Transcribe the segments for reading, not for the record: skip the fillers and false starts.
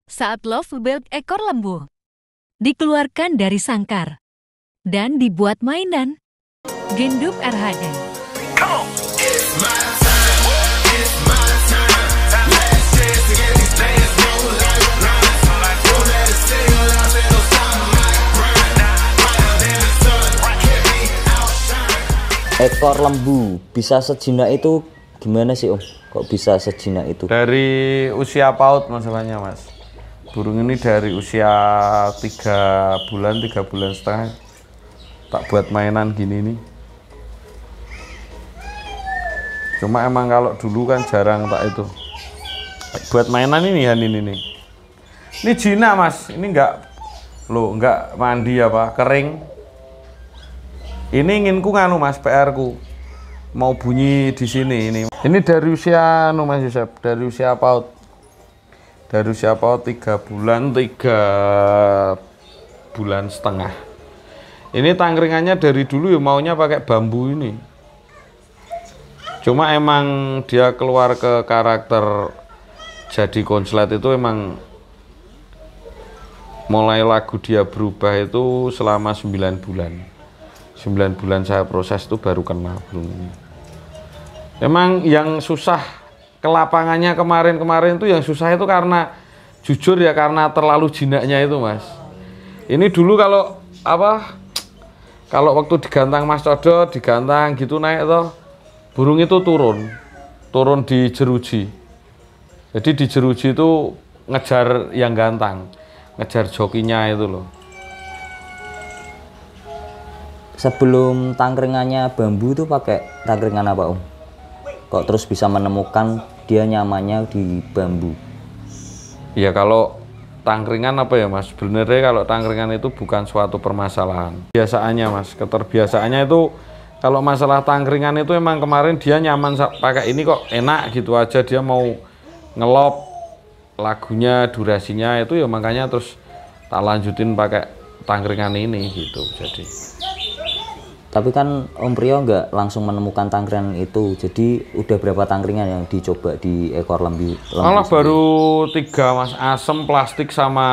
saat Lovebird ekor lembu dikeluarkan dari sangkar dan dibuat mainan. Genduk RHD. Ekor lembu bisa sejinak itu gimana sih Om? Kok bisa sejinak itu? Dari usia PAUD masalahnya Mas. Burung ini dari usia 3 bulan setengah tak buat mainan gini nih. Cuma emang kalau dulu kan jarang tak itu. Buat mainan ini ya ini nih. Ini jinak Mas, ini enggak mandi apa, kering. Ini inginku nganu Mas, PR ku mau bunyi di sini ini. Ini dari usia Mas Yusuf, dari usia PAUD. Dari usia PAUD 3 bulan setengah. Ini tangkringannya dari dulu ya maunya pakai bambu ini. Cuma emang dia keluar ke karakter jadi konslet itu emang mulai lagu dia berubah itu selama 9 bulan. 9 bulan saya proses itu baru kena burung ini. Emang yang susah ke lapangannya kemarin itu yang susah itu karena jujur ya karena terlalu jinaknya itu Mas. Ini dulu kalau waktu digantang Mas Todo digantang gitu naik toh burung itu turun di jeruji. Jadi di jeruji itu ngejar yang gantang, ngejar jokinya itu loh. Sebelum tangkringannya bambu itu pakai tangkringan apa Om? Kok terus bisa menemukan dia nyamannya di bambu? Ya kalau tangkringan apa ya Mas, sebenarnya kalau tangkringan itu bukan suatu permasalahan. Biasaannya Mas, keterbiasaannya itu kalau masalah tangkringan itu emang kemarin dia nyaman pakai ini kok enak gitu aja, dia mau ngelop lagunya, durasinya itu ya makanya terus tak lanjutin pakai tangkringan ini gitu. Jadi tapi kan Om Priyo nggak langsung menemukan tangkringan itu, jadi udah berapa tangkringan yang dicoba di ekor lembu? Malah baru 3 Mas, asem, plastik sama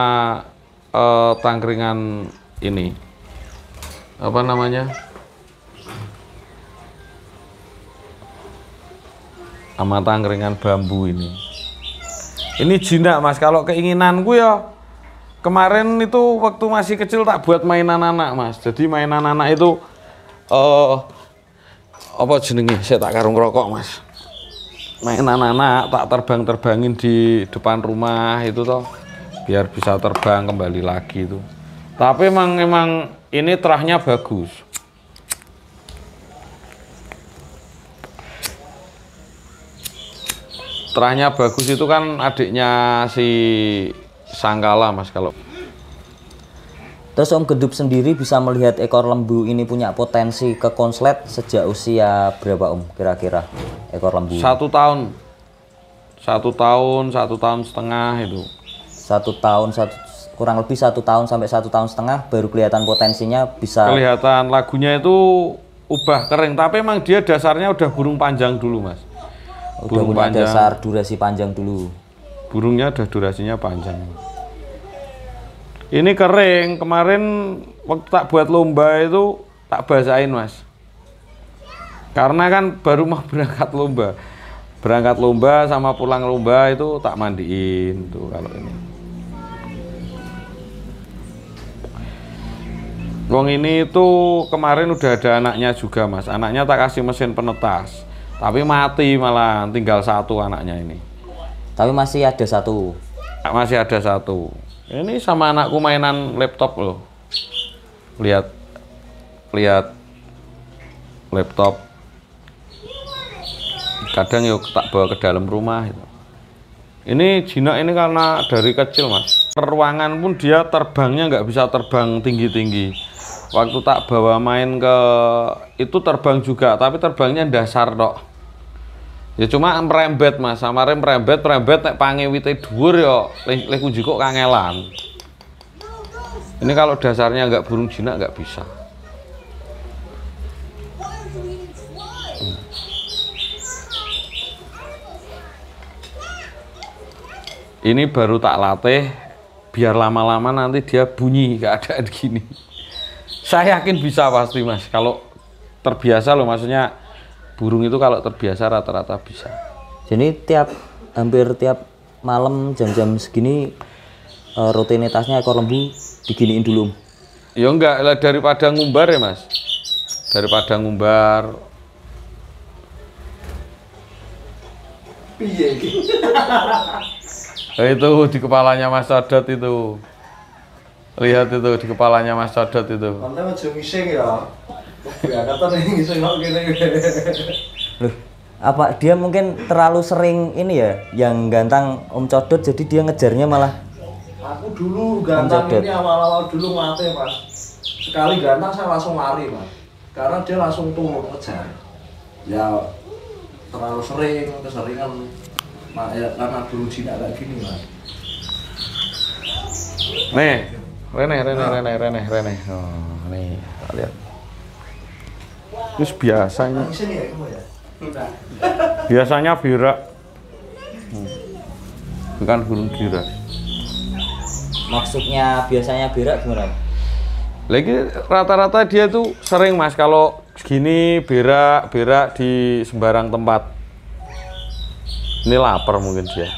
tangkringan ini apa namanya, sama tangkringan bambu ini jinak Mas. Kalau keinginanku ya kemarin itu waktu masih kecil tak buat mainan anak Mas, jadi mainan anak itu apa jenenge, saya tak karung rokok Mas, mainan anak tak terbangin di depan rumah itu toh biar bisa terbang kembali lagi itu. Tapi emang ini terahnya bagus, terahnya bagus itu kan adiknya si Sangkala Mas. Kalau terus Om Gendup sendiri bisa melihat ekor lembu ini punya potensi ke konslet sejak usia berapa Om kira-kira ekor lembu? 1 tahun, 1 tahun setengah itu. 1 tahun, kurang lebih 1 tahun sampai 1 tahun setengah baru kelihatan potensinya bisa. Kelihatan lagunya itu ubah kering, tapi emang dia dasarnya udah burung panjang dulu Mas. Udah burung punya panjang, dasar durasi panjang dulu. Burungnya udah durasinya panjang. Ini kering, kemarin waktu tak buat lomba itu tak basahin Mas. Karena kan baru mau berangkat lomba sama pulang lomba itu tak mandiin tuh kalau ini. Wong ini itu kemarin udah ada anaknya juga Mas. Anaknya tak kasih mesin penetas, tapi mati malah, tinggal 1 anaknya ini. Tapi masih ada 1. Masih ada 1. Ini sama anakku mainan laptop loh. Lihat laptop. Kadang yuk tak bawa ke dalam rumah. Ini jinak ini karena dari kecil Mas. Ruangan pun dia terbangnya nggak bisa terbang tinggi-tinggi. Waktu tak bawa main ke itu terbang juga, tapi terbangnya dasar dok. Ya cuma merembet Mas, sama merembet nek pangewite dhuwur ya leh kunci kok kangelan. Ini kalau dasarnya nggak burung jinak nggak bisa. Ini baru tak latih biar lama-lama nanti dia bunyi keadaan gini. Saya yakin bisa pasti Mas, kalau terbiasa loh, maksudnya burung itu kalau terbiasa rata-rata bisa. Jadi hampir tiap malam jam-jam segini rutinitasnya ekor lembu diginiin dulu. Ya enggak lah, daripada ngumbar ya Mas, daripada ngumbar. Nah, itu di kepalanya Mas Codot itu. Lihat itu di kepalanya Mas Codot itu. Konten aja ngising ya. Biarkan nih ngising kok gini. Loh, apa dia mungkin terlalu sering ini ya yang gantang Om Codot, jadi dia ngejarnya malah. Aku dulu gantang ini awal-awal dulu mati Mas. Sekali gantang saya langsung lari Mas. Karena dia langsung turun ngejar. Ya terlalu sering, keseringan. Nah, ya, karena burung jinak kayak gini Mas. Nih, Rene. Oh, nih, lihat. Terus biasanya. Sini ya kamu ya. Udah. Biasanya berak. Bukan burung gila. Maksudnya biasanya berak gimana? Lagi rata-rata dia tuh sering Mas kalau segini berak di sembarang tempat. Ini lapar mungkin dia.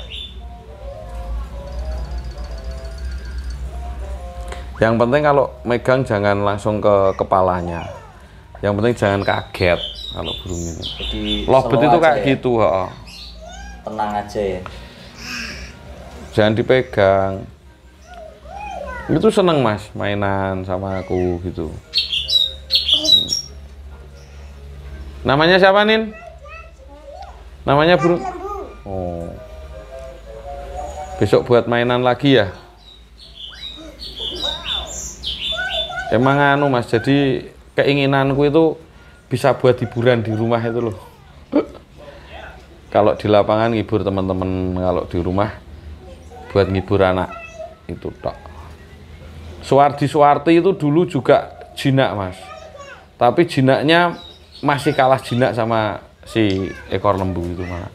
Yang penting kalau megang jangan langsung ke kepalanya. Yang penting jangan kaget kalau burung ini. Jadi Lovebird itu kayak ya? gitu, Tenang aja ya. Jangan dipegang. Itu seneng Mas mainan sama aku gitu. Namanya siapa Nin? Namanya burung. Oh. Besok buat mainan lagi ya. Emang anu Mas, jadi keinginanku itu bisa buat hiburan di rumah itu loh. Kalau di lapangan ngibur teman-teman, kalau di rumah buat ngibur anak itu tok. Suwardi itu dulu juga jinak Mas, tapi jinaknya masih kalah jinak sama si ekor lembu itu malah.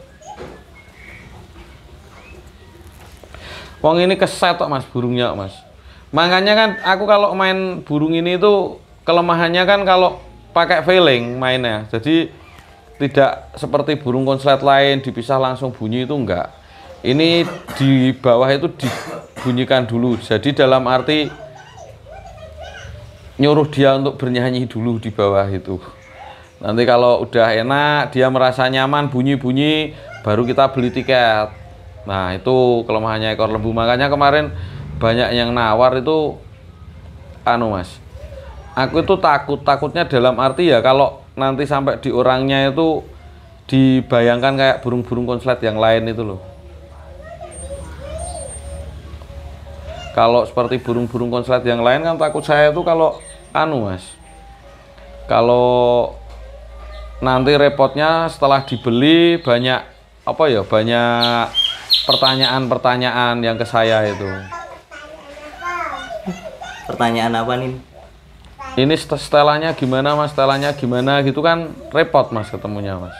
Wong ini keset tok Mas burungnya Mas. Makanya kan aku kalau main burung ini itu kelemahannya kan kalau pakai veling mainnya. Jadi tidak seperti burung konslet lain dipisah langsung bunyi, itu enggak. Ini di bawah itu dibunyikan dulu. Jadi dalam arti nyuruh dia untuk bernyanyi dulu di bawah itu. Nanti kalau udah enak, dia merasa nyaman bunyi-bunyi, baru kita beli tiket. Nah itu kelemahannya ekor lembu. Makanya kemarin banyak yang nawar itu anu Mas, aku itu takutnya dalam arti ya kalau nanti sampai di orangnya itu dibayangkan kayak burung-burung konslet yang lain itu loh. Kalau seperti burung-burung konslet yang lain kan takut saya itu kalau anu Mas, kalau nanti repotnya setelah dibeli banyak apa ya, banyak pertanyaan-pertanyaan yang ke saya itu. Pertanyaan apa nih? Ini setelannya gimana Mas, setelannya gimana gitu kan repot Mas ketemunya Mas.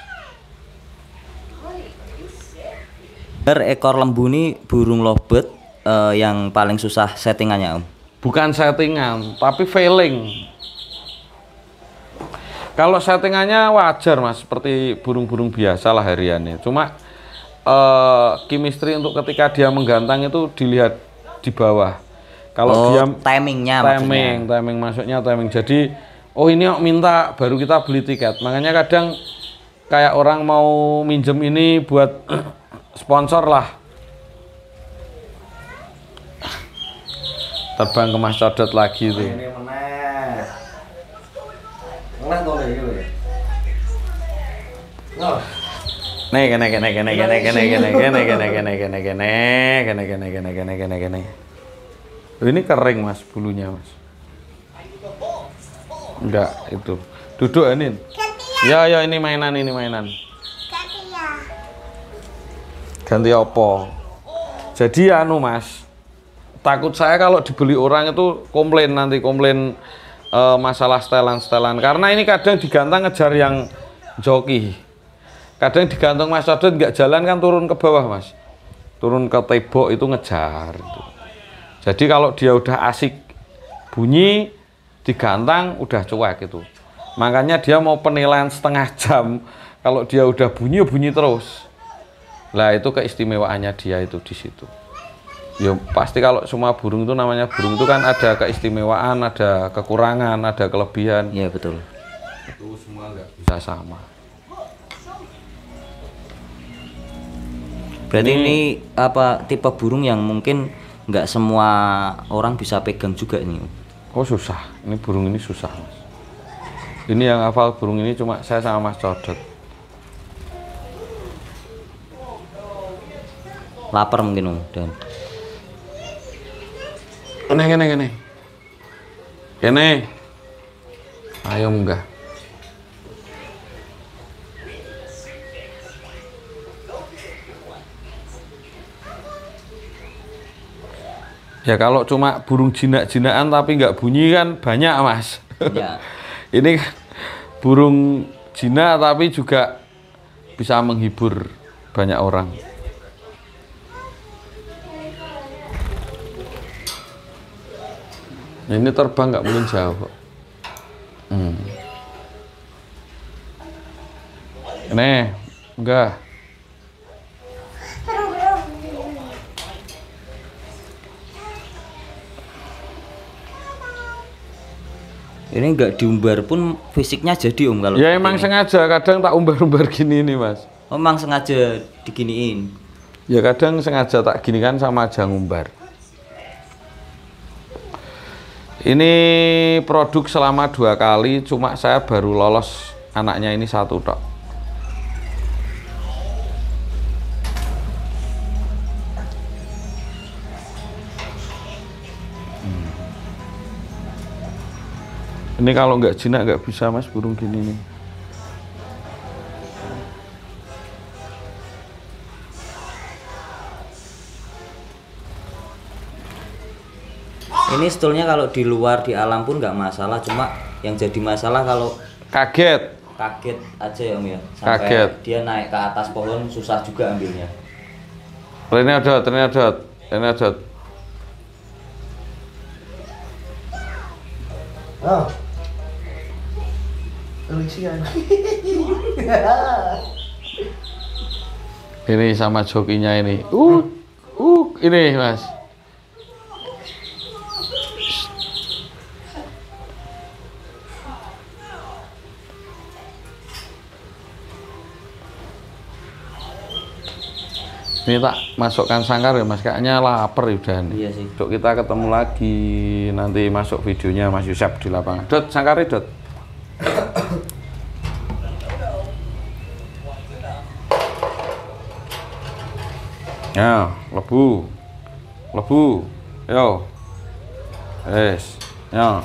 Ekor lembu ini burung lovebird yang paling susah settingannya Om? Bukan settingan, tapi failing. Kalau settingannya wajar Mas, seperti burung-burung biasa lah hariannya. Cuma chemistry untuk ketika dia menggantang itu dilihat di bawah. Kalau dia timing masuknya timing. Jadi oh ini minta baru kita beli tiket. Makanya kadang kayak orang mau minjem ini buat sponsor lah. Terbang ke Mas Codot lagi tuh. Ini meneh. Ngeleh to iki lho. Noh. Ini kering Mas bulunya Mas. Enggak itu. Duduk Anin. Ya ini mainan. Ganti apa? Jadi anu Mas, takut saya kalau dibeli orang itu komplain masalah setelan. Karena ini kadang digantang ngejar yang joki. Kadang digantung Mas Codot nggak jalan kan turun ke bawah Mas. Turun ke tembok itu ngejar. Jadi kalau dia udah asik bunyi, digantang udah cuek itu. Makanya dia mau penilaian setengah jam. Kalau dia udah bunyi, bunyi terus. Lah itu keistimewaannya dia itu di situ. Ya pasti kalau semua burung itu namanya burung itu kan ada keistimewaan, ada kekurangan, ada kelebihan. Iya betul. Itu semua nggak bisa sama. Berarti ini apa tipe burung yang mungkin nggak semua orang bisa pegang juga ini? Oh susah, ini burung ini susah Mas. Ini yang hafal burung ini cuma saya sama Mas Codot. Lapar mungkin Om Dan. Kene. Ayo munggah. Ya kalau cuma burung jinak-jinakan tapi nggak bunyi kan banyak Mas. Ya. Ini kan burung jinak tapi juga bisa menghibur banyak orang. Ini terbang nggak mungkin jauh kok. Ini enggak. Ini nggak diumbar pun fisiknya jadi Om kalau. Ya emang sengaja kadang tak umbar-umbar gini nih Mas. Oh, emang sengaja diginiin. Ya kadang sengaja tak gini kan sama aja ngumbar. Ini produk selama 2 kali, cuma saya baru lolos anaknya ini 1 tok. Ini kalau nggak jinak nggak bisa Mas burung gini nih. Ini sebetulnya kalau di luar di alam pun nggak masalah, cuma yang jadi masalah kalau Kaget. kaget aja ya Om ya. Sampai Kaget. dia naik ke atas pohon susah juga ambilnya. Ini ada. Ah. Lucian. Ini sama jokinya ini. Ini Mas. Ini tak masukkan sangkar ya Mas, kayaknya lapar udah nih. Iya sih. Dok, kita ketemu lagi nanti masuk videonya Mas Yusep di lapangan. Dot, sangkarnya Dot. Ya, lebu, yo, ya.